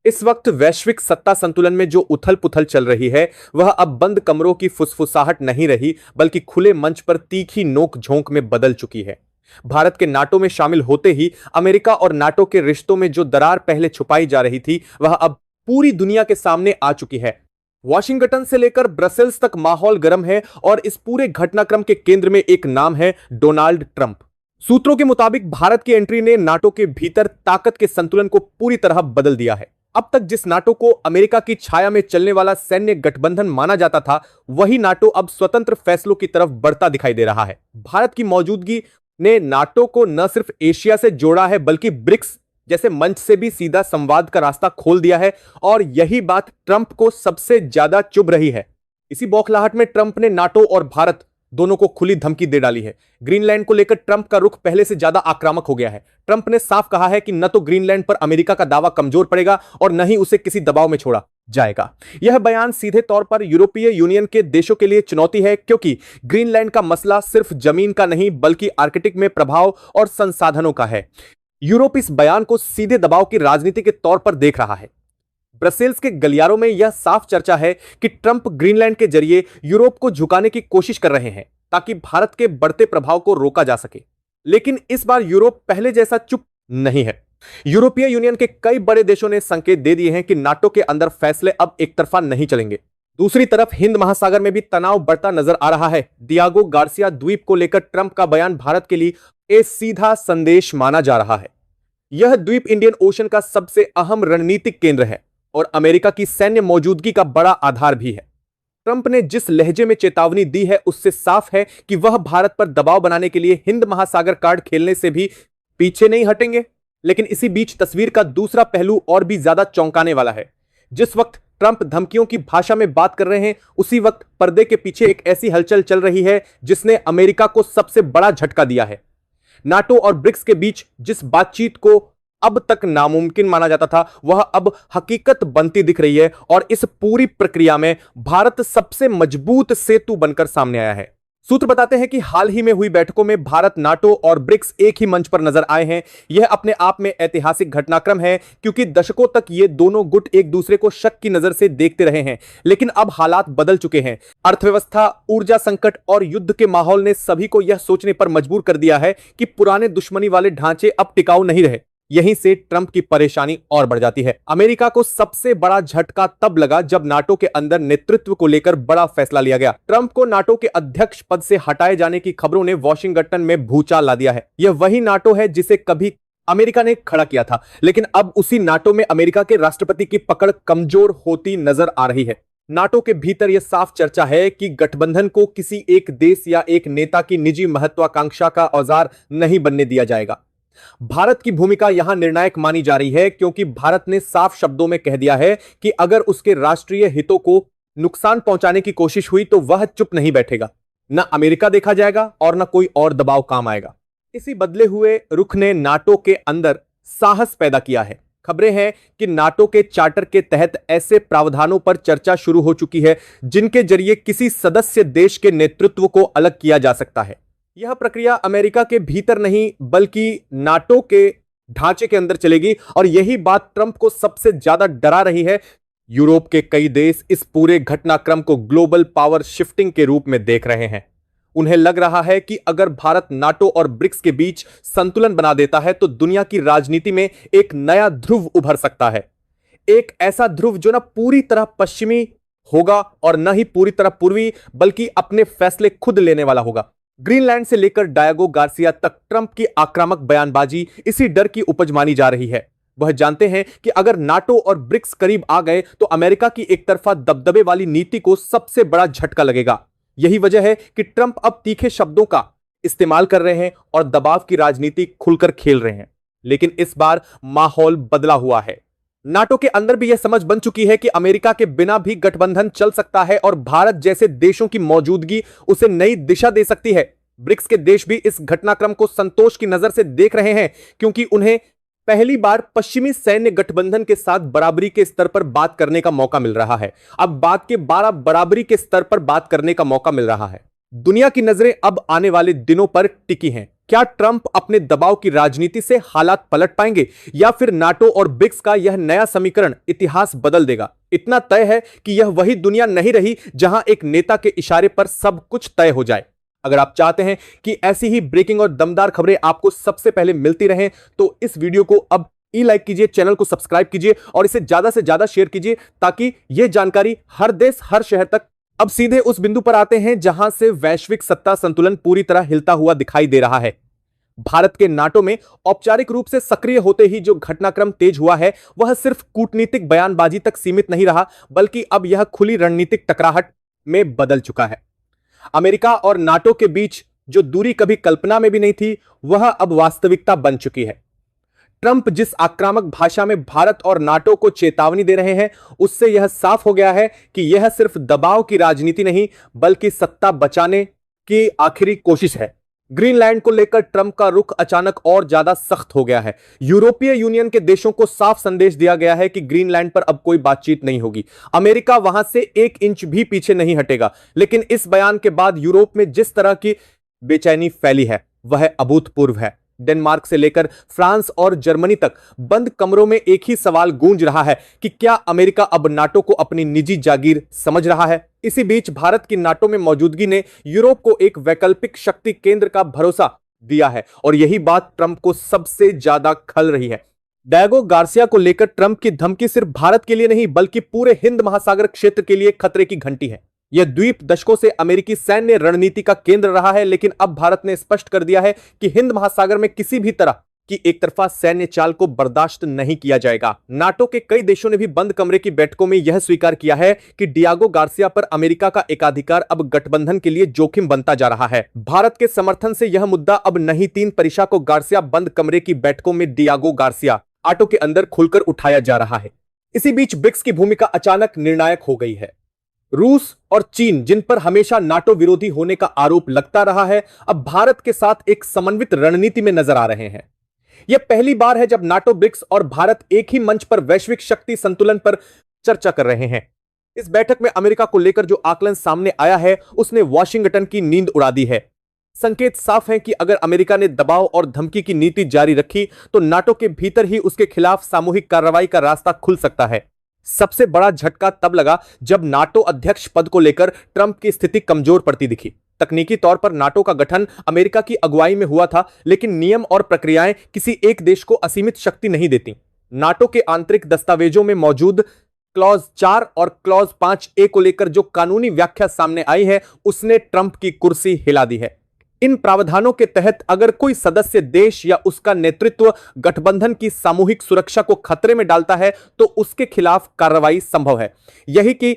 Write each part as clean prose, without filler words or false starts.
इस वक्त वैश्विक सत्ता संतुलन में जो उथल पुथल चल रही है, वह अब बंद कमरों की फुसफुसाहट नहीं रही, बल्कि खुले मंच पर तीखी नोक झोंक में बदल चुकी है। भारत के नाटो में शामिल होते ही अमेरिका और नाटो के रिश्तों में जो दरार पहले छुपाई जा रही थी, वह अब पूरी दुनिया के सामने आ चुकी है। वॉशिंगटन से लेकर ब्रसेल्स तक माहौल गर्म है और इस पूरे घटनाक्रम के केंद्र में एक नाम है, डोनाल्ड ट्रंप। सूत्रों के मुताबिक भारत की एंट्री ने नाटो के भीतर ताकत के संतुलन को पूरी तरह बदल दिया है। अब तक जिस नाटो को अमेरिका की छाया में चलने वाला सैन्य गठबंधन माना जाता था, वही नाटो अब स्वतंत्र फैसलों की तरफ बढ़ता दिखाई दे रहा है। भारत की मौजूदगी ने नाटो को न सिर्फ एशिया से जोड़ा है, बल्कि ब्रिक्स जैसे मंच से भी सीधा संवाद का रास्ता खोल दिया है, और यही बात ट्रंप को सबसे ज्यादा चुभ रही है। इसी बौखलाहट में ट्रंप ने नाटो और भारत दोनों को खुली धमकी दे डाली है। ग्रीनलैंड को लेकर ट्रंप का रुख पहले से ज्यादा आक्रामक हो गया है। ट्रंप ने साफ कहा है कि न तो ग्रीनलैंड पर अमेरिका का दावा कमजोर पड़ेगा और न ही उसे किसी दबाव में छोड़ा जाएगा। यह बयान सीधे तौर पर यूरोपीय यूनियन के देशों के लिए चुनौती है, क्योंकि ग्रीनलैंड का मसला सिर्फ जमीन का नहीं, बल्कि आर्कटिक में प्रभाव और संसाधनों का है। यूरोप इस बयान को सीधे दबाव की राजनीति के तौर पर देख रहा है। ब्रसेल्स के गलियारों में यह साफ चर्चा है कि ट्रंप ग्रीनलैंड के जरिए यूरोप को झुकाने की कोशिश कर रहे हैं, ताकि भारत के बढ़ते प्रभाव को रोका जा सके। लेकिन इस बार यूरोप पहले जैसा चुप नहीं है। यूरोपीय यूनियन के कई बड़े देशों ने संकेत दे दिए हैं कि नाटो के अंदर फैसले अब एक तरफा नहीं चलेंगे। दूसरी तरफ हिंद महासागर में भी तनाव बढ़ता नजर आ रहा है। डियागो गार्सिया द्वीप को लेकर ट्रंप का बयान भारत के लिए एक सीधा संदेश माना जा रहा है। यह द्वीप इंडियन ओशन का सबसे अहम रणनीतिक केंद्र है और अमेरिका की सैन्य मौजूदगी का बड़ा आधार भी है। ट्रंप ने जिस लहजे में चेतावनी दी है, उससे साफ है कि वह भारत पर दबाव बनाने के लिए हिंद महासागर कार्ड खेलने से भी पीछे नहीं हटेंगे। लेकिन इसी बीच तस्वीर का दूसरा पहलू और भी ज्यादा चौंकाने वाला है। जिस वक्त ट्रंप धमकियों की भाषा में बात कर रहे हैं, उसी वक्त पर्दे के पीछे एक ऐसी हलचल चल रही है जिसने अमेरिका को सबसे बड़ा झटका दिया है। नाटो और ब्रिक्स के बीच जिस बातचीत को अब तक नामुमकिन माना जाता था, वह अब हकीकत बनती दिख रही है, और इस पूरी प्रक्रिया में भारत सबसे मजबूत सेतु बनकर सामने आया है। सूत्र बताते हैं कि हाल ही में हुई बैठकों में भारत, नाटो और ब्रिक्स एक ही मंच पर नजर आए हैं। यह अपने आप में ऐतिहासिक घटनाक्रम है, क्योंकि दशकों तक ये दोनों गुट एक दूसरे को शक की नजर से देखते रहे हैं। लेकिन अब हालात बदल चुके हैं। अर्थव्यवस्था, ऊर्जा संकट और युद्ध के माहौल ने सभी को यह सोचने पर मजबूर कर दिया है कि पुराने दुश्मनी वाले ढांचे अब टिकाऊ नहीं रहे। यहीं से ट्रंप की परेशानी और बढ़ जाती है। अमेरिका को सबसे बड़ा झटका तब लगा जब नाटो के अंदर नेतृत्व को लेकर बड़ा फैसला लिया गया। ट्रंप को नाटो के अध्यक्ष पद से हटाए जाने की खबरों ने वॉशिंगटन में भूचाल ला दिया है। यह वही नाटो है जिसे कभी अमेरिका ने खड़ा किया था, लेकिन अब उसी नाटो में अमेरिका के राष्ट्रपति की पकड़ कमजोर होती नजर आ रही है। नाटो के भीतर यह साफ चर्चा है कि गठबंधन को किसी एक देश या एक नेता की निजी महत्वाकांक्षा का औजार नहीं बनने दिया जाएगा। भारत की भूमिका यहां निर्णायक मानी जा रही है, क्योंकि भारत ने साफ शब्दों में कह दिया है कि अगर उसके राष्ट्रीय हितों को नुकसान पहुंचाने की कोशिश हुई तो वह चुप नहीं बैठेगा। न अमेरिका देखा जाएगा और न कोई और दबाव काम आएगा। इसी बदले हुए रुख ने नाटो के अंदर साहस पैदा किया है। खबरें हैं कि नाटो के चार्टर के तहत ऐसे प्रावधानों पर चर्चा शुरू हो चुकी है जिनके जरिए किसी सदस्य देश के नेतृत्व को अलग किया जा सकता है। यह प्रक्रिया अमेरिका के भीतर नहीं, बल्कि नाटो के ढांचे के अंदर चलेगी, और यही बात ट्रंप को सबसे ज्यादा डरा रही है। यूरोप के कई देश इस पूरे घटनाक्रम को ग्लोबल पावर शिफ्टिंग के रूप में देख रहे हैं। उन्हें लग रहा है कि अगर भारत नाटो और ब्रिक्स के बीच संतुलन बना देता है तो दुनिया की राजनीति में एक नया ध्रुव उभर सकता है। एक ऐसा ध्रुव जो न पूरी तरह पश्चिमी होगा और न ही पूरी तरह पूर्वी, बल्कि अपने फैसले खुद लेने वाला होगा। ग्रीनलैंड से लेकर डायगो गार्सिया तक ट्रंप की आक्रामक बयानबाजी इसी डर की उपज मानी जा रही है। वह जानते हैं कि अगर नाटो और ब्रिक्स करीब आ गए तो अमेरिका की एक तरफा दबदबे वाली नीति को सबसे बड़ा झटका लगेगा। यही वजह है कि ट्रंप अब तीखे शब्दों का इस्तेमाल कर रहे हैं और दबाव की राजनीति खुलकर खेल रहे हैं। लेकिन इस बार माहौल बदला हुआ है। नाटो के अंदर भी यह समझ बन चुकी है कि अमेरिका के बिना भी गठबंधन चल सकता है और भारत जैसे देशों की मौजूदगी उसे नई दिशा दे सकती है। ब्रिक्स के देश भी इस घटनाक्रम को संतोष की नजर से देख रहे हैं, क्योंकि उन्हें पहली बार पश्चिमी सैन्य गठबंधन के साथ बराबरी के स्तर पर बात करने का मौका मिल रहा है। अब बात के 12 बराबरी के स्तर पर बात करने का मौका मिल रहा है। दुनिया की नजरें अब आने वाले दिनों पर टिकी हैं। क्या ट्रंप अपने दबाव की राजनीति से हालात पलट पाएंगे या फिर नाटो और ब्रिक्स का यह नया समीकरण इतिहास बदल देगा? इतना तय है कि यह वही दुनिया नहीं रही जहां एक नेता के इशारे पर सब कुछ तय हो जाए। अगर आप चाहते हैं कि ऐसी ही ब्रेकिंग और दमदार खबरें आपको सबसे पहले मिलती रहें तो इस वीडियो को अब लाइक कीजिए, चैनल को सब्सक्राइब कीजिए और इसे ज्यादा से ज्यादा शेयर कीजिए ताकि यह जानकारी हर देश हर शहर तक। अब सीधे उस बिंदु पर आते हैं जहां से वैश्विक सत्ता संतुलन पूरी तरह हिलता हुआ दिखाई दे रहा है। भारत के नाटो में औपचारिक रूप से सक्रिय होते ही जो घटनाक्रम तेज हुआ है वह सिर्फ कूटनीतिक बयानबाजी तक सीमित नहीं रहा, बल्कि अब यह खुली रणनीतिक टकराहट में बदल चुका है। अमेरिका और नाटो के बीच जो दूरी कभी कल्पना में भी नहीं थी वह अब वास्तविकता बन चुकी है। ट्रंप जिस आक्रामक भाषा में भारत और नाटो को चेतावनी दे रहे हैं उससे यह साफ हो गया है कि यह सिर्फ दबाव की राजनीति नहीं बल्कि सत्ता बचाने की आखिरी कोशिश है। ग्रीनलैंड को लेकर ट्रंप का रुख अचानक और ज्यादा सख्त हो गया है। यूरोपीय यूनियन के देशों को साफ संदेश दिया गया है कि ग्रीनलैंड पर अब कोई बातचीत नहीं होगी। अमेरिका वहां से 1 इंच भी पीछे नहीं हटेगा। लेकिन इस बयान के बाद यूरोप में जिस तरह की बेचैनी फैली है वह अभूतपूर्व है। डेनमार्क से लेकर फ्रांस और जर्मनी तक बंद कमरों में एक ही सवाल गूंज रहा है कि क्या अमेरिका अब नाटो को अपनी निजी जागीर समझ रहा है? इसी बीच भारत की नाटो में मौजूदगी ने यूरोप को एक वैकल्पिक शक्ति केंद्र का भरोसा दिया है और यही बात ट्रंप को सबसे ज्यादा खल रही है। डायगो गार्सिया को लेकर ट्रंप की धमकी सिर्फ भारत के लिए नहीं बल्कि पूरे हिंद महासागर क्षेत्र के लिए खतरे की घंटी है। यह द्वीप दशकों से अमेरिकी सैन्य रणनीति का केंद्र रहा है, लेकिन अब भारत ने स्पष्ट कर दिया है कि हिंद महासागर में किसी भी तरह की एक तरफा सैन्य चाल को बर्दाश्त नहीं किया जाएगा। नाटो के कई देशों ने भी बंद कमरे की बैठकों में यह स्वीकार किया है कि डियागो गार्सिया पर अमेरिका का एकाधिकार अब गठबंधन के लिए जोखिम बनता जा रहा है। भारत के समर्थन से यह मुद्दा अब नहीं 3 परीक्षा को गार्सिया बंद कमरे की बैठकों में डियागो गार्सिया आटो के अंदर खुलकर उठाया जा रहा है। इसी बीच ब्रिक्स की भूमिका अचानक निर्णायक हो गई है। रूस और चीन, जिन पर हमेशा नाटो विरोधी होने का आरोप लगता रहा है, अब भारत के साथ एक समन्वित रणनीति में नजर आ रहे हैं। यह पहली बार है जब नाटो, ब्रिक्स और भारत एक ही मंच पर वैश्विक शक्ति संतुलन पर चर्चा कर रहे हैं। इस बैठक में अमेरिका को लेकर जो आकलन सामने आया है उसने वॉशिंगटन की नींद उड़ा दी है। संकेत साफ है कि अगर अमेरिका ने दबाव और धमकी की नीति जारी रखी तो नाटो के भीतर ही उसके खिलाफ सामूहिक कार्रवाई का रास्ता खुल सकता है। सबसे बड़ा झटका तब लगा जब नाटो अध्यक्ष पद को लेकर ट्रंप की स्थिति कमजोर पड़ती दिखी। तकनीकी तौर पर नाटो का गठन अमेरिका की अगुवाई में हुआ था, लेकिन नियम और प्रक्रियाएं किसी एक देश को असीमित शक्ति नहीं देती। नाटो के आंतरिक दस्तावेजों में मौजूद क्लॉज 4 और क्लॉज 5A को लेकर जो कानूनी व्याख्या सामने आई है उसने ट्रंप की कुर्सी हिला दी है। इन प्रावधानों के तहत अगर कोई सदस्य देश या उसका नेतृत्व गठबंधन की सामूहिक सुरक्षा को खतरे में डालता है तो उसके खिलाफ कार्रवाई संभव है। यही कि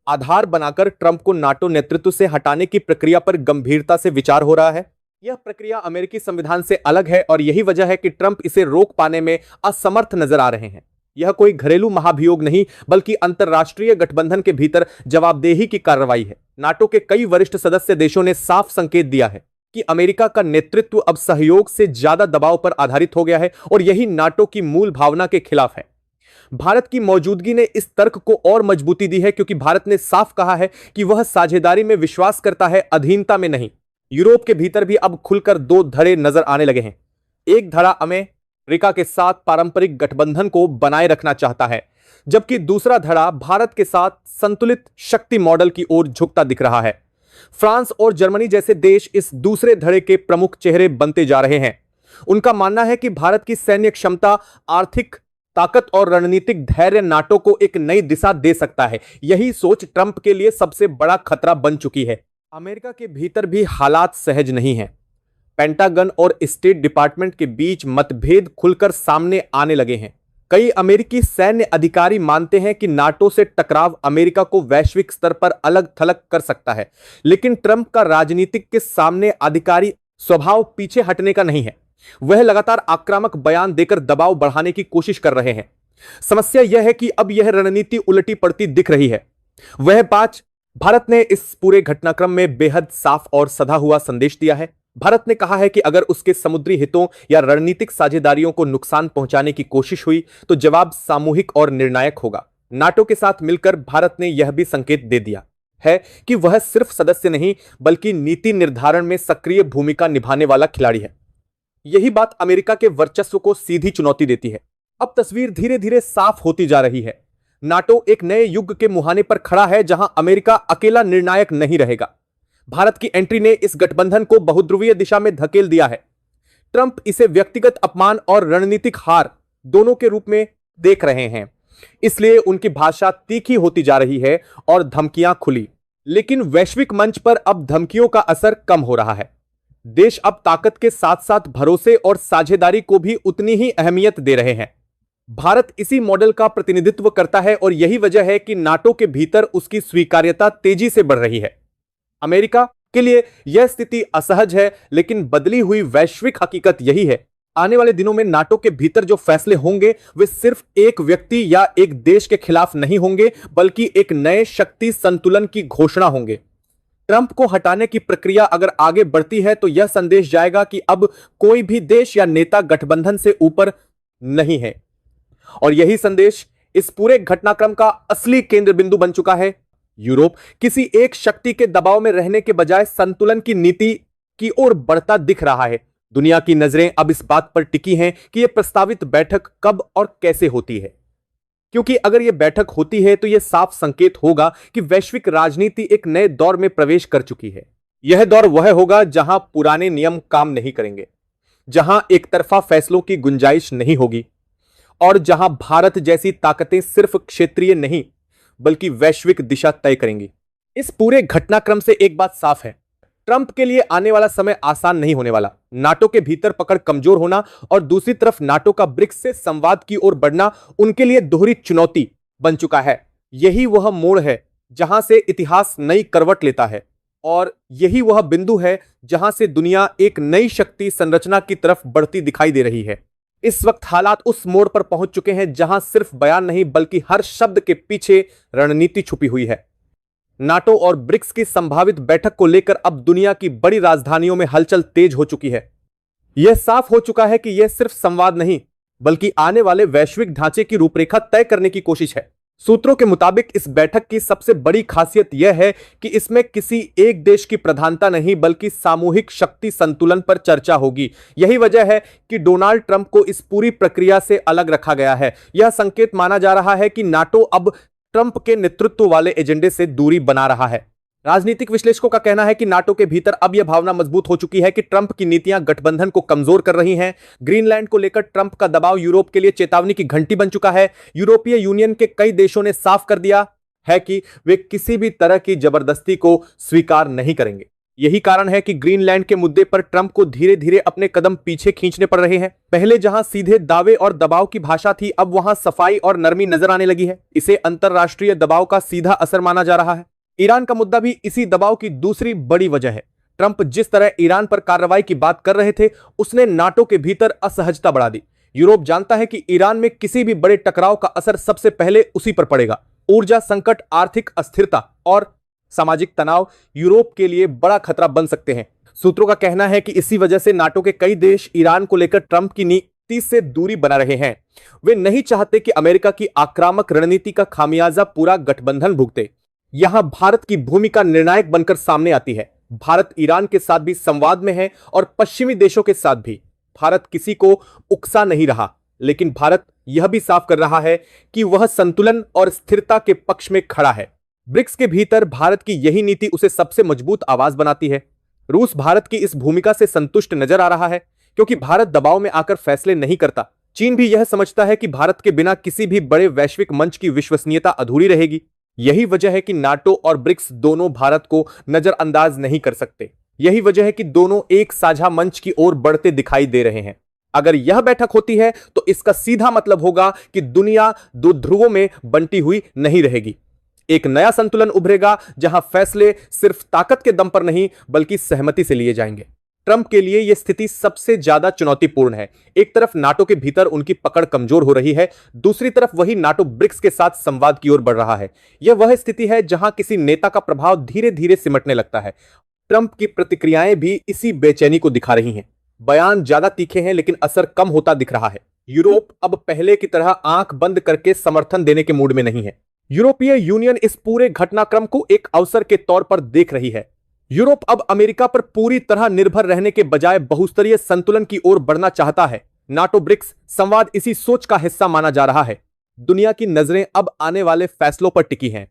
आधार बनाकर ट्रंप को नाटो नेतृत्व से हटाने की प्रक्रिया पर गंभीरता से विचार हो रहा है। यह प्रक्रिया अमेरिकी संविधान से अलग है और यही वजह है कि ट्रंप इसे रोक पाने में असमर्थ नजर आ रहे हैं। यह कोई घरेलू महाभियोग नहीं बल्कि अंतरराष्ट्रीय गठबंधन के भीतर जवाबदेही की कार्रवाई है। नाटो के कई वरिष्ठ सदस्य देशों ने साफ संकेत दिया है कि अमेरिका का नेतृत्व अब सहयोग से ज्यादा दबाव पर आधारित हो गया है और यही नाटो की मूल भावना के खिलाफ है। भारत की मौजूदगी ने इस तर्क को और मजबूती दी है क्योंकि भारत ने साफ कहा है कि वह साझेदारी में विश्वास करता है, अधीनता में नहीं। यूरोप के भीतर भी अब खुलकर 2 धड़े नजर आने लगे हैं। एक धड़ा अमेरिका के साथ पारंपरिक गठबंधन को बनाए रखना चाहता है, जबकि दूसरा धड़ा भारत के साथ संतुलित शक्ति मॉडल की ओर झुकता दिख रहा है। फ्रांस और जर्मनी जैसे देश इस दूसरे धड़े के प्रमुख चेहरे बनते जा रहे हैं। उनका मानना है कि भारत की सैन्य क्षमता, आर्थिक ताकत और रणनीतिक धैर्य नाटो को एक नई दिशा दे सकता है। यही सोच ट्रंप के लिए सबसे बड़ा खतरा बन चुकी है। अमेरिका के भीतर भी हालात सहज नहीं हैं। पेंटागन और स्टेट डिपार्टमेंट के बीच मतभेद खुलकर सामने आने लगे हैं। कई अमेरिकी सैन्य अधिकारी मानते हैं कि नाटो से टकराव अमेरिका को वैश्विक स्तर पर अलग थलग कर सकता है, लेकिन ट्रंप का राजनीतिक के सामने अधिकारी स्वभाव पीछे हटने का नहीं है। वह लगातार आक्रामक बयान देकर दबाव बढ़ाने की कोशिश कर रहे हैं। समस्या यह है कि अब यह रणनीति उलटी पड़ती दिख रही है। वह बात भारत ने इस पूरे घटनाक्रम में बेहद साफ और सधा हुआ संदेश दिया है। भारत ने कहा है कि अगर उसके समुद्री हितों या रणनीतिक साझेदारियों को नुकसान पहुंचाने की कोशिश हुई तो जवाब सामूहिक और निर्णायक होगा। नाटो के साथ मिलकर भारत ने यह भी संकेत दे दिया है कि वह सिर्फ सदस्य नहीं बल्कि नीति निर्धारण में सक्रिय भूमिका निभाने वाला खिलाड़ी है। यही बात अमेरिका के वर्चस्व को सीधी चुनौती देती है। अब तस्वीर धीरे धीरे साफ होती जा रही है। नाटो एक नए युग के मुहाने पर खड़ा है जहां अमेरिका अकेला निर्णायक नहीं रहेगा। भारत की एंट्री ने इस गठबंधन को बहुध्रुवीय दिशा में धकेल दिया है। ट्रंप इसे व्यक्तिगत अपमान और रणनीतिक हार दोनों के रूप में देख रहे हैं, इसलिए उनकी भाषा तीखी होती जा रही है और धमकियां खुली। लेकिन वैश्विक मंच पर अब धमकियों का असर कम हो रहा है। देश अब ताकत के साथ साथ भरोसे और साझेदारी को भी उतनी ही अहमियत दे रहे हैं। भारत इसी मॉडल का प्रतिनिधित्व करता है और यही वजह है कि नाटो के भीतर उसकी स्वीकार्यता तेजी से बढ़ रही है। अमेरिका के लिए यह स्थिति असहज है, लेकिन बदली हुई वैश्विक हकीकत यही है। आने वाले दिनों में नाटो के भीतर जो फैसले होंगे वे सिर्फ एक व्यक्ति या एक देश के खिलाफ नहीं होंगे, बल्कि एक नए शक्ति संतुलन की घोषणा होंगे। ट्रंप को हटाने की प्रक्रिया अगर आगे बढ़ती है तो यह संदेश जाएगा कि अब कोई भी देश या नेता गठबंधन से ऊपर नहीं है। और यही संदेश इस पूरे घटनाक्रम का असली केंद्र बिंदु बन चुका है। यूरोप किसी एक शक्ति के दबाव में रहने के बजाय संतुलन की नीति की ओर बढ़ता दिख रहा है। दुनिया की नजरें अब इस बात पर टिकी हैं कि यह प्रस्तावित बैठक कब और कैसे होती है, क्योंकि अगर यह बैठक होती है तो यह साफ संकेत होगा कि वैश्विक राजनीति एक नए दौर में प्रवेश कर चुकी है। यह दौर वह होगा जहां पुराने नियम काम नहीं करेंगे, जहां एक तरफा फैसलों की गुंजाइश नहीं होगी और जहां भारत जैसी ताकतें सिर्फ क्षेत्रीय नहीं बल्कि वैश्विक दिशा तय करेंगी। इस पूरे घटनाक्रम से एक बात साफ है, ट्रंप के लिए आने वाला समय आसान नहीं होने वाला। नाटो के भीतर पकड़ कमजोर होना और दूसरी तरफ नाटो का ब्रिक्स से संवाद की ओर बढ़ना उनके लिए दोहरी चुनौती बन चुका है। यही वह मोड़ है जहां से इतिहास नई करवट लेता है और यही वह बिंदु है जहां से दुनिया एक नई शक्ति संरचना की तरफ बढ़ती दिखाई दे रही है। इस वक्त हालात उस मोड़ पर पहुंच चुके हैं जहां सिर्फ बयान नहीं बल्कि हर शब्द के पीछे रणनीति छुपी हुई है। नाटो और ब्रिक्स की संभावित बैठक को लेकर अब दुनिया की बड़ी राजधानियों में हलचल तेज हो चुकी है। यह साफ हो चुका है कि यह सिर्फ संवाद नहीं बल्कि आने वाले वैश्विक ढांचे की रूपरेखा तय करने की कोशिश है। सूत्रों के मुताबिक इस बैठक की सबसे बड़ी खासियत यह है कि इसमें किसी एक देश की प्रधानता नहीं बल्कि सामूहिक शक्ति संतुलन पर चर्चा होगी। यही वजह है कि डोनाल्ड ट्रंप को इस पूरी प्रक्रिया से अलग रखा गया है। यह संकेत माना जा रहा है कि नाटो अब ट्रंप के नेतृत्व वाले एजेंडे से दूरी बना रहा है। राजनीतिक विश्लेषकों का कहना है कि नाटो के भीतर अब यह भावना मजबूत हो चुकी है कि ट्रंप की नीतियां गठबंधन को कमजोर कर रही हैं। ग्रीनलैंड को लेकर ट्रंप का दबाव यूरोप के लिए चेतावनी की घंटी बन चुका है। यूरोपीय यूनियन के कई देशों ने साफ कर दिया है कि वे किसी भी तरह की जबरदस्ती को स्वीकार नहीं करेंगे। यही कारण है कि ग्रीनलैंड के मुद्दे पर ट्रंप को धीरे धीरे अपने कदम पीछे खींचने पड़ रहे हैं। पहले जहां सीधे दावे और दबाव की भाषा थी, अब वहां सफाई और नरमी नजर आने लगी है। इसे अंतरराष्ट्रीय दबाव का सीधा असर माना जा रहा है। ईरान का मुद्दा भी इसी दबाव की दूसरी बड़ी वजह है। ट्रंप जिस तरह ईरान पर कार्रवाई की बात कर रहे थे, उसने नाटो के भीतर असहजता बढ़ा दी। यूरोप जानता है कि ईरान में किसी भी बड़े टकराव का असर सबसे पहले उसी पर पड़ेगा। ऊर्जा संकट, आर्थिक अस्थिरता और सामाजिक तनाव यूरोप के लिए बड़ा खतरा बन सकते हैं। सूत्रों का कहना है कि इसी वजह से नाटो के कई देश ईरान को लेकर ट्रंप की नीति से दूरी बना रहे हैं। वे नहीं चाहते कि अमेरिका की आक्रामक रणनीति का खामियाजा पूरा गठबंधन भुगते। यहां भारत की भूमिका निर्णायक बनकर सामने आती है। भारत ईरान के साथ भी संवाद में है और पश्चिमी देशों के साथ भी। भारत किसी को उकसा नहीं रहा, लेकिन भारत यह भी साफ कर रहा है कि वह संतुलन और स्थिरता के पक्ष में खड़ा है। ब्रिक्स के भीतर भारत की यही नीति उसे सबसे मजबूत आवाज बनाती है। रूस भारत की इस भूमिका से संतुष्ट नजर आ रहा है, क्योंकि भारत दबाव में आकर फैसले नहीं करता। चीन भी यह समझता है कि भारत के बिना किसी भी बड़े वैश्विक मंच की विश्वसनीयता अधूरी रहेगी। यही वजह है कि नाटो और ब्रिक्स दोनों भारत को नजरअंदाज नहीं कर सकते। यही वजह है कि दोनों एक साझा मंच की ओर बढ़ते दिखाई दे रहे हैं। अगर यह बैठक होती है तो इसका सीधा मतलब होगा कि दुनिया दो ध्रुवों में बंटी हुई नहीं रहेगी। एक नया संतुलन उभरेगा जहां फैसले सिर्फ ताकत के दम पर नहीं बल्कि सहमति से लिए जाएंगे। ट्रंप के लिए यह स्थिति सबसे ज्यादा चुनौतीपूर्ण है। एक तरफ नाटो के भीतर उनकी पकड़ कमजोर हो रही है, दूसरी तरफ वही नाटो ब्रिक्स के साथ संवाद की ओर बढ़ रहा है। यह वह स्थिति है जहां किसी नेता का प्रभाव धीरे धीरे सिमटने लगता है। ट्रंप की प्रतिक्रियाएं भी इसी बेचैनी को दिखा रही हैं। बयान ज्यादा तीखे हैं लेकिन असर कम होता दिख रहा है। यूरोप अब पहले की तरह आंख बंद करके समर्थन देने के मूड में नहीं है। यूरोपीय यूनियन इस पूरे घटनाक्रम को एक अवसर के तौर पर देख रही है। यूरोप अब अमेरिका पर पूरी तरह निर्भर रहने के बजाय बहुस्तरीय संतुलन की ओर बढ़ना चाहता है। नाटो ब्रिक्स संवाद इसी सोच का हिस्सा माना जा रहा है। दुनिया की नजरें अब आने वाले फैसलों पर टिकी हैं।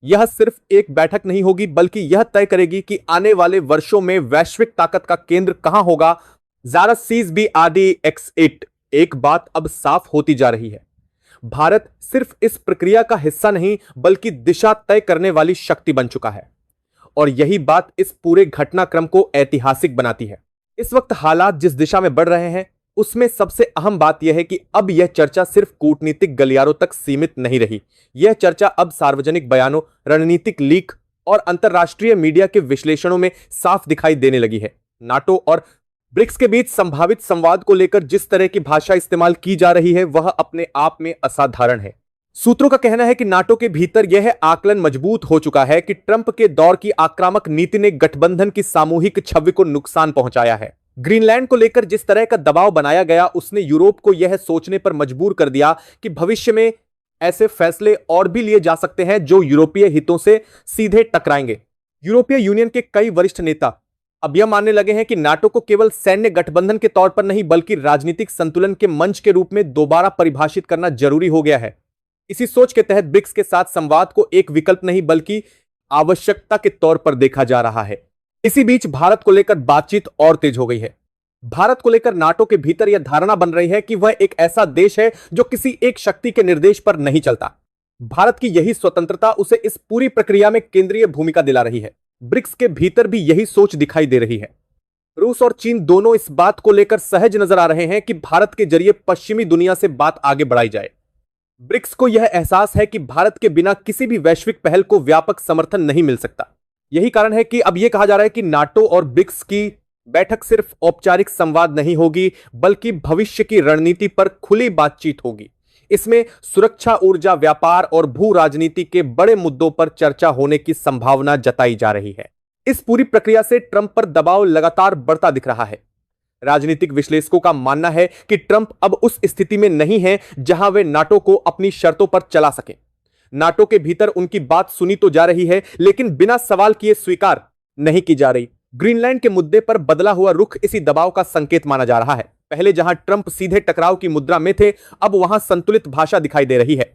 यह सिर्फ एक बैठक नहीं होगी, बल्कि यह तय करेगी कि आने वाले वर्षों में वैश्विक ताकत का केंद्र कहां होगा। ज़ारा सीज बी आरडी एक्स8। एक बात अब साफ होती जा रही है, भारत सिर्फ इस प्रक्रिया का हिस्सा नहीं, बल्कि दिशा तय करने वाली शक्ति बन चुका है। और यही बात इस पूरे घटनाक्रम को ऐतिहासिक बनाती है। इस वक्त हालात जिस दिशा में बढ़ रहे हैं, उसमें सबसे अहम बात यह है कि अब यह चर्चा सिर्फ कूटनीतिक गलियारों तक सीमित नहीं रही। यह चर्चा अब सार्वजनिक बयानों, रणनीतिक लीक और अंतर्राष्ट्रीय मीडिया के विश्लेषणों में साफ दिखाई देने लगी है। नाटो और ब्रिक्स के बीच संभावित संवाद को लेकर जिस तरह की भाषा इस्तेमाल की जा रही है, वह अपने आप में असाधारण है। सूत्रों का कहना है कि नाटो के भीतर यह आकलन मजबूत हो चुका है कि ट्रंप के दौर की आक्रामक नीति ने गठबंधन की सामूहिक छवि को नुकसान पहुंचाया है। ग्रीनलैंड को लेकर जिस तरह का दबाव बनाया गया, उसने यूरोप को यह सोचने पर मजबूर कर दिया कि भविष्य में ऐसे फैसले और भी लिए जा सकते हैं जो यूरोपीय हितों से सीधे टकराएंगे। यूरोपीय यूनियन के कई वरिष्ठ नेता अब यह मानने लगे हैं कि नाटो को केवल सैन्य गठबंधन के तौर पर नहीं, बल्कि राजनीतिक संतुलन के मंच के रूप में दोबारा परिभाषित करना जरूरी हो गया है। इसी सोच के तहत ब्रिक्स के साथ संवाद को एक विकल्प नहीं, बल्कि आवश्यकता के तौर पर देखा जा रहा है। इसी बीच भारत को लेकर बातचीत और तेज हो गई है। भारत को लेकर नाटो के भीतर यह धारणा बन रही है कि वह एक ऐसा देश है जो किसी एक शक्ति के निर्देश पर नहीं चलता। भारत की यही स्वतंत्रता उसे इस पूरी प्रक्रिया में केंद्रीय भूमिका दिला रही है। ब्रिक्स के भीतर भी यही सोच दिखाई दे रही है। रूस और चीन दोनों इस बात को लेकर सहज नजर आ रहे हैं कि भारत के जरिए पश्चिमी दुनिया से बात आगे बढ़ाई जाए। ब्रिक्स को यह एहसास है कि भारत के बिना किसी भी वैश्विक पहल को व्यापक समर्थन नहीं मिल सकता। यही कारण है कि अब यह कहा जा रहा है कि नाटो और ब्रिक्स की बैठक सिर्फ औपचारिक संवाद नहीं होगी, बल्कि भविष्य की रणनीति पर खुली बातचीत होगी। इसमें सुरक्षा, ऊर्जा, व्यापार और भू राजनीति के बड़े मुद्दों पर चर्चा होने की संभावना जताई जा रही है। इस पूरी प्रक्रिया से ट्रंप पर दबाव लगातार बढ़ता दिख रहा है। राजनीतिक विश्लेषकों का मानना है कि ट्रंप अब उस स्थिति में नहीं है जहां वे नाटो को अपनी शर्तों पर चला सके। नाटो के भीतर उनकी बात सुनी तो जा रही है, लेकिन बिना सवाल किए स्वीकार नहीं की जा रही। ग्रीनलैंड के मुद्दे पर बदला हुआ रुख इसी दबाव का संकेत माना जा रहा है। पहले जहां ट्रंप सीधे टकराव की मुद्रा में थे, अब वहां संतुलित भाषा दिखाई दे रही है।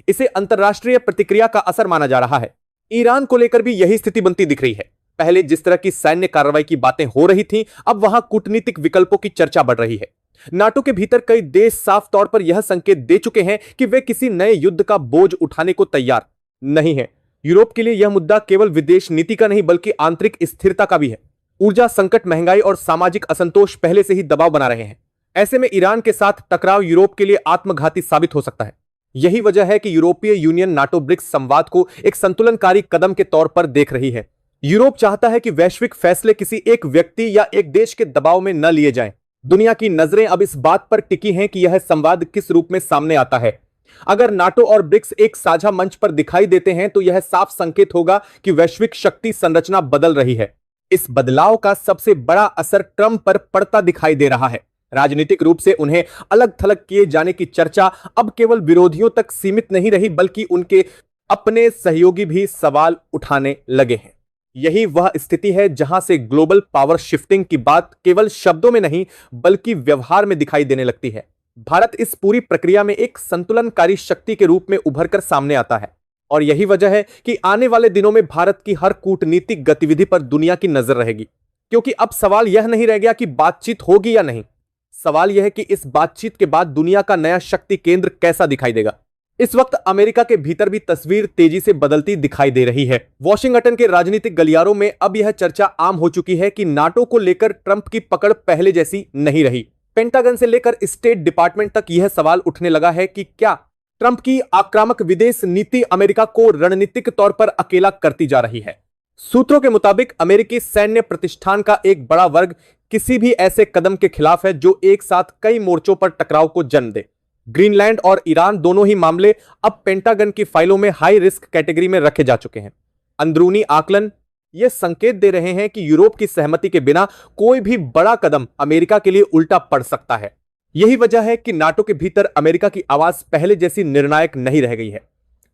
इसे अंतर्राष्ट्रीय प्रतिक्रिया का असर माना जा रहा है। ईरान को लेकर भी यही स्थिति बनती दिख रही है। पहले जिस तरह की सैन्य कार्रवाई की बातें हो रही थीं, अब वहां कूटनीतिक विकल्पों की चर्चा बढ़ रही है। नाटो के भीतर कई देश साफ तौर पर यह संकेत दे चुके हैं कि वे किसी नए युद्ध का बोझ उठाने को तैयार नहीं है। यूरोप के लिए यह मुद्दा केवल विदेश नीति का नहीं, बल्कि आंतरिक स्थिरता का भी है। ऊर्जा संकट, महंगाई और सामाजिक असंतोष पहले से ही दबाव बना रहे हैं। ऐसे में ईरान के साथ टकराव यूरोप के लिए आत्मघाती साबित हो सकता है। यही वजह है कि यूरोपीय यूनियन नाटो ब्रिक्स संवाद को एक संतुलनकारी कदम के तौर पर देख रही है। यूरोप चाहता है कि वैश्विक फैसले किसी एक व्यक्ति या एक देश के दबाव में न लिए जाएं। दुनिया की नजरें अब इस बात पर टिकी हैं कि यह संवाद किस रूप में सामने आता है। अगर नाटो और ब्रिक्स एक साझा मंच पर दिखाई देते हैं, तो यह साफ संकेत होगा कि वैश्विक शक्ति संरचना बदल रही है। इस बदलाव का सबसे बड़ा असर ट्रंप पर पड़ता दिखाई दे रहा है। राजनीतिक रूप से उन्हें अलग थलग किए जाने की चर्चा अब केवल विरोधियों तक सीमित नहीं रही, बल्कि उनके अपने सहयोगी भी सवाल उठाने लगे हैं। यही वह स्थिति है जहां से ग्लोबल पावर शिफ्टिंग की बात केवल शब्दों में नहीं, बल्कि व्यवहार में दिखाई देने लगती है। भारत इस पूरी प्रक्रिया में एक संतुलनकारी शक्ति के रूप में उभरकर सामने आता है। और यही वजह है कि आने वाले दिनों में भारत की हर कूटनीतिक गतिविधि पर दुनिया की नजर रहेगी। क्योंकि अब सवाल यह नहीं रह गया कि बातचीत होगी या नहीं, सवाल यह है कि इस बातचीत के बाद दुनिया का नया शक्ति केंद्र कैसा दिखाई देगा। इस वक्त अमेरिका के भीतर भी तस्वीर तेजी से बदलती दिखाई दे रही है। वॉशिंगटन के राजनीतिक गलियारों में अब यह चर्चा आम हो चुकी है कि नाटो को लेकर ट्रंप की पकड़ पहले जैसी नहीं रही। पेंटागन से लेकर स्टेट डिपार्टमेंट तक यह सवाल उठने लगा है कि क्या ट्रंप की आक्रामक विदेश नीति अमेरिका को रणनीतिक तौर पर अकेला करती जा रही है। सूत्रों के मुताबिक अमेरिकी सैन्य प्रतिष्ठान का एक बड़ा वर्ग किसी भी ऐसे कदम के खिलाफ है जो एक साथ कई मोर्चों पर टकराव को जन्म दे। ग्रीनलैंड और ईरान दोनों ही मामले अब पेंटागन की फाइलों में हाई रिस्क कैटेगरी में रखे जा चुके हैं। अंदरूनी आकलन यह संकेत दे रहे हैं कि यूरोप की सहमति के बिना कोई भी बड़ा कदम अमेरिका के लिए उल्टा पड़ सकता है। यही वजह है कि नाटो के भीतर अमेरिका की आवाज पहले जैसी निर्णायक नहीं रह गई है।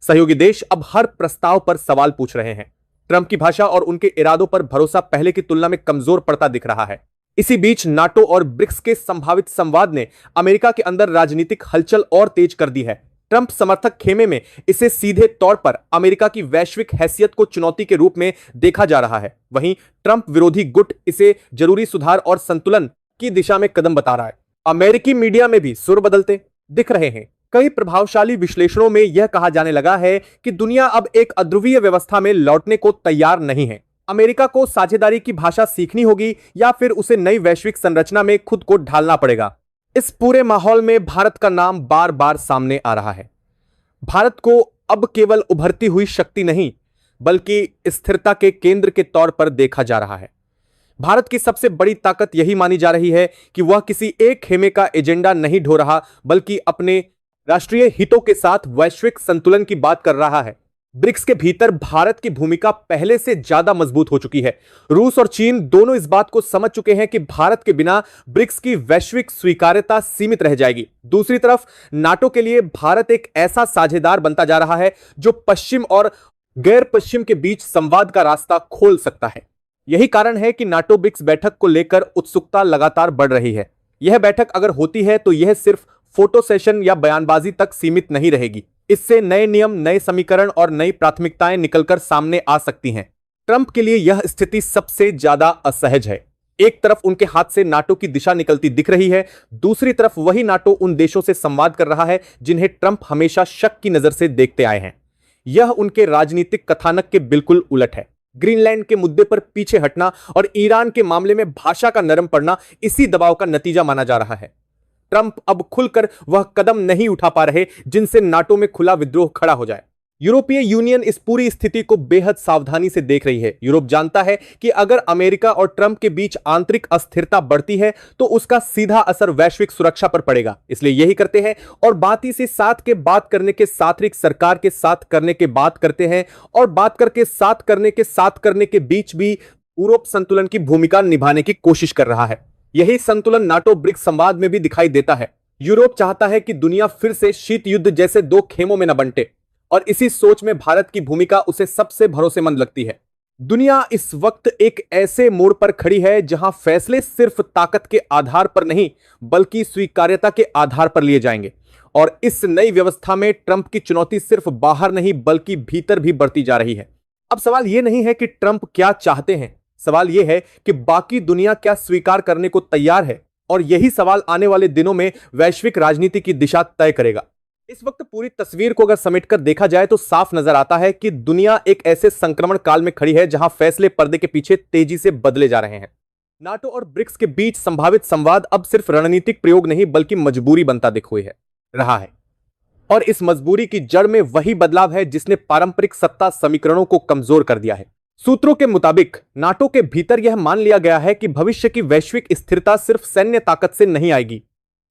सहयोगी देश अब हर प्रस्ताव पर सवाल पूछ रहे हैं। ट्रंप की भाषा और उनके इरादों पर भरोसा पहले की तुलना में कमजोर पड़ता दिख रहा है। इसी बीच नाटो और ब्रिक्स के संभावित संवाद ने अमेरिका के अंदर राजनीतिक हलचल और तेज कर दी है। ट्रंप समर्थक खेमे में इसे सीधे तौर पर अमेरिका की वैश्विक हैसियत को चुनौती के रूप में देखा जा रहा है। वहीं ट्रंप विरोधी गुट इसे जरूरी सुधार और संतुलन की दिशा में कदम बता रहा है। अमेरिकी मीडिया में भी सुर बदलते दिख रहे हैं। कई प्रभावशाली विश्लेषणों में यह कहा जाने लगा है कि दुनिया अब एक अध्रुवीय व्यवस्था में लौटने को तैयार नहीं है। अमेरिका को साझेदारी की भाषा सीखनी होगी या फिर उसे नई वैश्विक संरचना में खुद को ढालना पड़ेगा। इस पूरे माहौल में भारत का नाम बार बार सामने आ रहा है। भारत को अब केवल उभरती हुई शक्ति नहीं, बल्कि स्थिरता के केंद्र के तौर पर देखा जा रहा है। भारत की सबसे बड़ी ताकत यही मानी जा रही है कि वह किसी एक खेमे का एजेंडा नहीं ढो रहा, बल्कि अपने राष्ट्रीय हितों के साथ वैश्विक संतुलन की बात कर रहा है। ब्रिक्स के भीतर भारत की भूमिका पहले से ज्यादा मजबूत हो चुकी है। रूस और चीन दोनों इस बात को समझ चुके हैं कि भारत के बिना ब्रिक्स की वैश्विक स्वीकार्यता सीमित रह जाएगी। दूसरी तरफ नाटो के लिए भारत एक ऐसा साझेदार बनता जा रहा है जो पश्चिम और गैर पश्चिम के बीच संवाद का रास्ता खोल सकता है। यही कारण है कि नाटो ब्रिक्स बैठक को लेकर उत्सुकता लगातार बढ़ रही है। यह बैठक अगर होती है तो यह सिर्फ फोटो सेशन या बयानबाजी तक सीमित नहीं रहेगी। इससे नए नियम, नए समीकरण और नई प्राथमिकताएं निकलकर सामने आ सकती हैं। ट्रंप के लिए यह स्थिति सबसे ज्यादा असहज है। एक तरफ उनके हाथ से नाटो की दिशा निकलती दिख रही है, दूसरी तरफ वही नाटो उन देशों से संवाद कर रहा है जिन्हें ट्रंप हमेशा शक की नजर से देखते आए हैं। यह उनके राजनीतिक कथानक के बिल्कुल उलट है। ग्रीनलैंड के मुद्दे पर पीछे हटना और ईरान के मामले में भाषा का नरम पड़ना इसी दबाव का नतीजा माना जा रहा है। ट्रंप अब खुलकर वह कदम नहीं उठा पा रहे जिनसे नाटो में खुला विद्रोह खड़ा हो जाए। यूरोपीय यूनियन इस पूरी स्थिति को बेहद सावधानी से देख रही है। यूरोप जानता है कि अगर अमेरिका और ट्रंप के बीच आंतरिक अस्थिरता बढ़ती है तो उसका सीधा असर वैश्विक सुरक्षा पर पड़ेगा। इसलिए यही करते हैं और बात से साथ के बात करने के साथ सरकार के साथ करने के बात करते हैं और बात करके साथ करने के बीच भी यूरोप संतुलन की भूमिका निभाने की कोशिश कर रहा है। यही संतुलन नाटो ब्रिक्स संवाद में भी दिखाई देता है। यूरोप चाहता है कि दुनिया फिर से शीत युद्ध जैसे दो खेमों में न बंटे और इसी सोच में भारत की भूमिका उसे सबसे भरोसेमंद लगती है। दुनिया इस वक्त एक ऐसे मोड़ पर खड़ी है जहां फैसले सिर्फ ताकत के आधार पर नहीं बल्कि स्वीकार्यता के आधार पर लिए जाएंगे। और इस नई व्यवस्था में ट्रंप की चुनौती सिर्फ बाहर नहीं बल्कि भीतर भी बढ़ती जा रही है। अब सवाल यह नहीं है कि ट्रंप क्या चाहते हैं, सवाल यह है कि बाकी दुनिया क्या स्वीकार करने को तैयार है। और यही सवाल आने वाले दिनों में वैश्विक राजनीति की दिशा तय करेगा। इस वक्त पूरी तस्वीर को अगर समेटकर देखा जाए तो साफ नजर आता है कि दुनिया एक ऐसे संक्रमण काल में खड़ी है जहां फैसले पर्दे के पीछे तेजी से बदले जा रहे हैं। नाटो और ब्रिक्स के बीच संभावित संवाद अब सिर्फ रणनीतिक प्रयोग नहीं बल्कि मजबूरी बनता दिख हुई है रहा है। और इस मजबूरी की जड़ में वही बदलाव है जिसने पारंपरिक सत्ता समीकरणों को कमजोर कर दिया है। सूत्रों के मुताबिक नाटो के भीतर यह मान लिया गया है कि भविष्य की वैश्विक स्थिरता सिर्फ सैन्य ताकत से नहीं आएगी।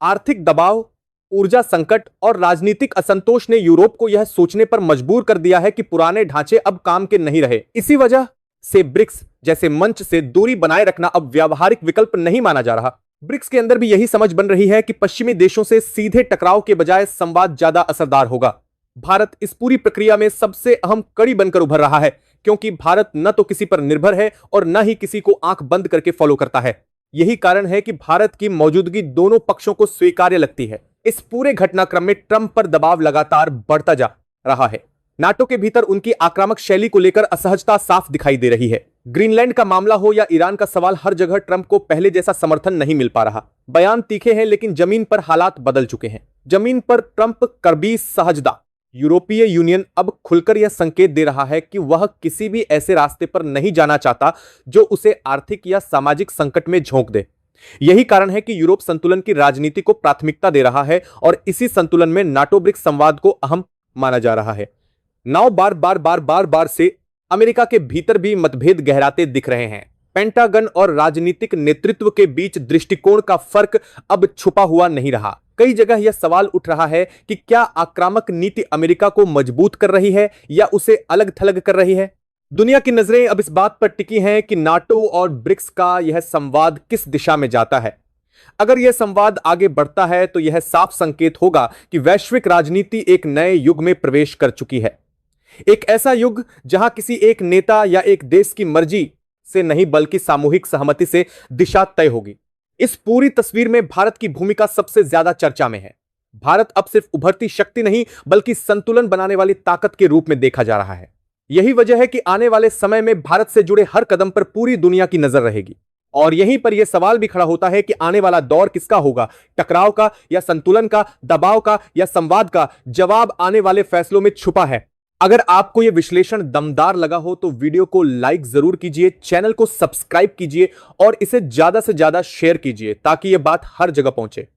आर्थिक दबाव, ऊर्जा संकट और राजनीतिक असंतोष ने यूरोप को यह सोचने पर मजबूर कर दिया है कि पुराने ढांचे अब काम के नहीं रहे। इसी वजह से ब्रिक्स जैसे मंच से दूरी बनाए रखना अब व्यावहारिक विकल्प नहीं माना जा रहा। ब्रिक्स के अंदर भी यही समझ बन रही है कि पश्चिमी देशों से सीधे टकराव के बजाय संवाद ज्यादा असरदार होगा। भारत इस पूरी प्रक्रिया में सबसे अहम कड़ी बनकर उभर रहा है क्योंकि भारत न तो किसी पर निर्भर है और न ही किसी को आंख बंद करके फॉलो करता है। यही कारण है कि भारत की मौजूदगी दोनों पक्षों को स्वीकार्य लगती है। इस पूरे घटनाक्रम में ट्रंप पर दबाव लगातार बढ़ता जा रहा है। नाटो के भीतर उनकी आक्रामक शैली को लेकर असहजता साफ दिखाई दे रही है। ग्रीनलैंड का मामला हो या ईरान का सवाल, हर जगह ट्रंप को पहले जैसा समर्थन नहीं मिल पा रहा। बयान तीखे हैं लेकिन जमीन पर हालात बदल चुके हैं। जमीन पर ट्रंप करबी सहजदा। यूरोपीय यूनियन अब खुलकर यह संकेत दे रहा है कि वह किसी भी ऐसे रास्ते पर नहीं जाना चाहता जो उसे आर्थिक या सामाजिक संकट में झोंक दे। यही कारण है कि यूरोप संतुलन की राजनीति को प्राथमिकता दे रहा है और इसी संतुलन में नाटो ब्रिक्स संवाद को अहम माना जा रहा है। नाव बार से अमेरिका के भीतर भी मतभेद गहराते दिख रहे हैं। पेंटागन और राजनीतिक नेतृत्व के बीच दृष्टिकोण का फर्क अब छुपा हुआ नहीं रहा। कई जगह यह सवाल उठ रहा है कि क्या आक्रामक नीति अमेरिका को मजबूत कर रही है या उसे अलग थलग कर रही है। दुनिया की नजरें अब इस बात पर टिकी हैं कि नाटो और ब्रिक्स का यह संवाद किस दिशा में जाता है। अगर यह संवाद आगे बढ़ता है तो यह साफ संकेत होगा कि वैश्विक राजनीति एक नए युग में प्रवेश कर चुकी है। एक ऐसा युग जहां किसी एक नेता या एक देश की मर्जी से नहीं बल्कि सामूहिक सहमति से दिशा तय होगी। इस पूरी तस्वीर में भारत की भूमिका सबसे ज्यादा चर्चा में है। भारत अब सिर्फ उभरती शक्ति नहीं बल्कि संतुलन बनाने वाली ताकत के रूप में देखा जा रहा है। यही वजह है कि आने वाले समय में भारत से जुड़े हर कदम पर पूरी दुनिया की नजर रहेगी। और यहीं पर यह सवाल भी खड़ा होता है कि आने वाला दौर किसका होगा, टकराव का या संतुलन का, दबाव का या संवाद का? जवाब आने वाले फैसलों में छुपा है। अगर आपको यह विश्लेषण दमदार लगा हो तो वीडियो को लाइक जरूर कीजिए, चैनल को सब्सक्राइब कीजिए और इसे ज्यादा से ज्यादा शेयर कीजिए ताकि यह बात हर जगह पहुंचे।